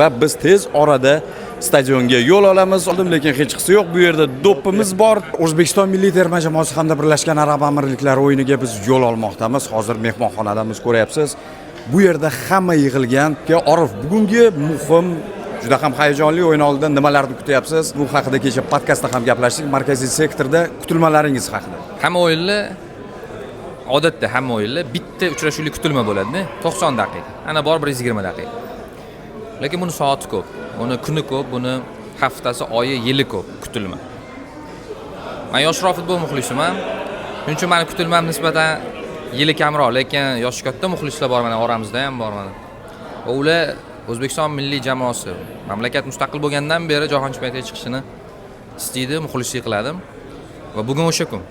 Va biz tez orada stadionga yo'l olamiz. Lekin hech qisi yo'q. Bu yerda do'ppimiz bor. O'zbekiston milliy terma jamoasi hamda Birlashgan Arab Amirliklari o'yiniga biz yo'l olmoqdamiz. Hozir mehmonxonadamiz, ko'ryapsiz. Bu yerda hamma yig'ilgan. Orif, bugungi muhim, juda ham hayajonli o'yin oldidan nimalarni kutyapsiz? Bu haqida kecha podkastda ham gaplashdik. Markaziy sektorda kutilmalaringiz haqida. Hamma o'yinlar odatda hamma o'yinlar bitta uchrashuvlik kutilma bo'ladi-da, 90 daqiqa. Ana baribir 120 daqiqa. Lekin buni soati ko'p, buni kuni ko'p, buni haftasi, oyi, yili ko'p kutilma. Men yoshroq futbol muxlisiman. Shuning uchun meni kutilmam nisbatan yili kamroq, lekin yoshi katta muxlislar bor mana oramizda ham bor mana. Va ular O'zbekiston milliy jamoasi mamlakat mustaqil bo'lgandan beri jahon chempionatiga chiqishini istaydi, muxlislik qiladi. Va bugun o'sha kun.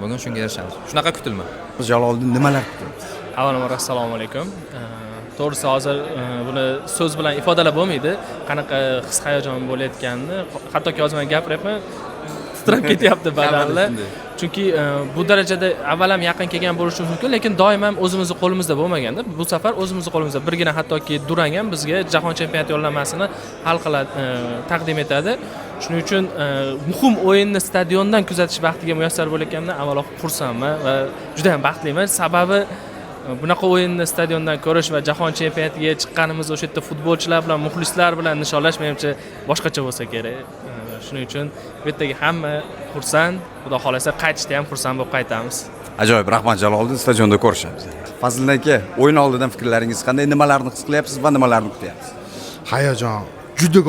Bugun shunga erishamiz. Shunaqa kutilma. Biz Jaloliddin nimalar kutamiz? Avvalambor assalomu alaykum. To'g'risi hozir buni so'z bilan ifodalab bo'lmaydi. Qanaqa his-hayajon bo'layotganini, hattoki hozir men gapiryapman, titrab ketyapti badanlar. Chunki bu darajada avval ham yaqin kelgan bo'lishi mumkin, lekin doim ham o'zimizni qo'limizda bo'lmaganda, bu safar o'zimizni qo'limizda. Birgina hattoki durang ham bizga jahon chempionati yo'llanmasini hal qiladi, taqdim etadi. Shuning uchun muhim o'yinni stadiondan kuzatish baxtiga muyassar bo'layotganimdan avvalo xursandman va juda ham baxtliman. Sababi bunaqa o'yinni stadiondan ko'rish va jahon chempionatiga chiqqanimiz o'sha yerda futbolchilar bilan, muxlislar bilan nishonlash menimcha boshqacha bo'lsa kerak. Shuning uchun bu yerdagi hamma xursand, xudo xolasa qaytishda ham xursand bo'lib qaytamiz. Ajoyib, rahmat Jaloliddin, stadionda ko'rishamiz. Fazliddin aka, o'yin oldidan fikrlaringiz qanday? Nimalarni his qilyapsiz va nimalarni kutyapsiz? Hayajon juda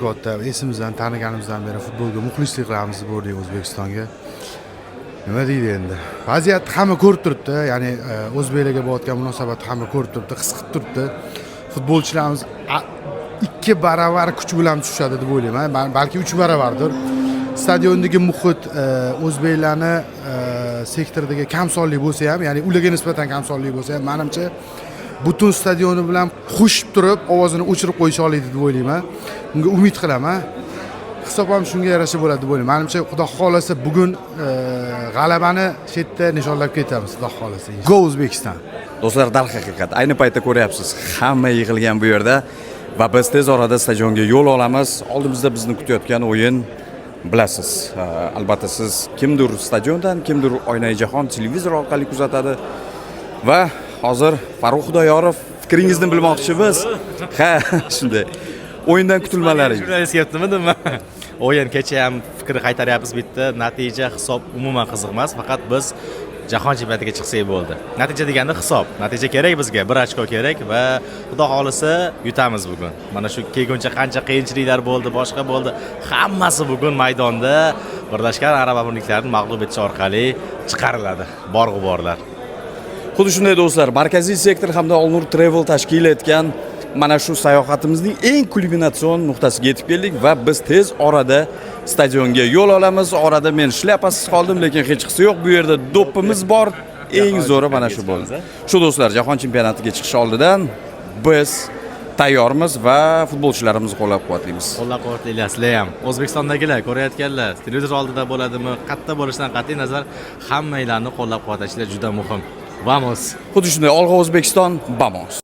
katta. Esimizdan taniganimizdan beri futbolga muxlislik qilamiz bo'ldik O'zbekistonga. Nima deydi endi? Vaziyatni hamma ko'rib turibdi, ya'ni o'zbeklarga bo'layotgan munosabatni hamma ko'rib turibdi, his qilib turibdi. Futbolchilarimiz 2 baravar kuch bilan tushadi deb o'ylayman. Balki 3 baravardir. Stadiondagi muhit o'zbeklarni sektordagi kamsonlik bo'lsa ham, ya'ni ularga nisbatan kamsonlik bo'lsa ham, menimcha butun stadioni bilan qo'shib turib, ovozini o'chirib qo'yisha oladi deb o'ylayman. Bunga umid qilaman. Hisob ham shunga yarasha bo'ladi deb o'ylayman. Menimcha xudo xolasa bugun g'alabani shu yerda nishonlab ketamiz, xudo xolasa. Go O'zbekiston. Do'stlar, darhaqiqat ayni paytda ko'ryapsiz, hamma yig'ilgan bu yerda va biz tez orada stadionga yo'l olamiz. Oldimizda bizni kutayotgan o'yin bilasiz. Albatta siz kimdir stadiondan, kimdir Oynai jahon televizor orqali kuzatadi. Va hozir Farruh Xudoyorov, fikringizni bilmoqchimiz. Ha, shunday. O'yindan kutilmalaringiz. Jurnalist gapnimi? O'yin kecha ham fikr qaytaryapmiz bitta, natija, hisob umuman qiziq emas, faqat biz jahon chempionatiga chiqsak bo'ldi. Natija deganda hisob. Natija kerak bizga, 1 ochko kerak va xudo xolisa yutamiz bugun. Mana shu kelguncha qancha qiyinchiliklar bo'ldi, boshqa bo'ldi, hammasi bugun maydonda Birlashgan Arab Amirliklarini mag'lub etish orqali chiqariladi. Borg'uborlar. Xuddi shunday do'stlar, Markaziy sektor hamda Olnur Travel tashkil etgan mana shu sayohatimizning eng kulminatsion nuqtasiga yetib keldik va biz tez orada stadionga yo'l olamiz. Orada men shlyapasiz qoldim, lekin hech qisi yo'q. Bu yerda do'ppimiz bor. Eng zo'ri mana shu bo'ldi. Shu do'stlar, jahon chempionatiga chiqish oldidan biz tayyormiz va futbolchilarimizni qo'llab-quvvatlaymiz. Qo'llab-quvvatlaylasizlar ham. O'zbekistondagilar ko'rayotganlar, televizor oldida bo'ladimi, qayerda bo'lishidan qat'iy nazar hammanglarni qo'llab-quvvatlashlar juda muhim. Vamos. Xuddi shunday, Olg'a O'zbekiston, vamos.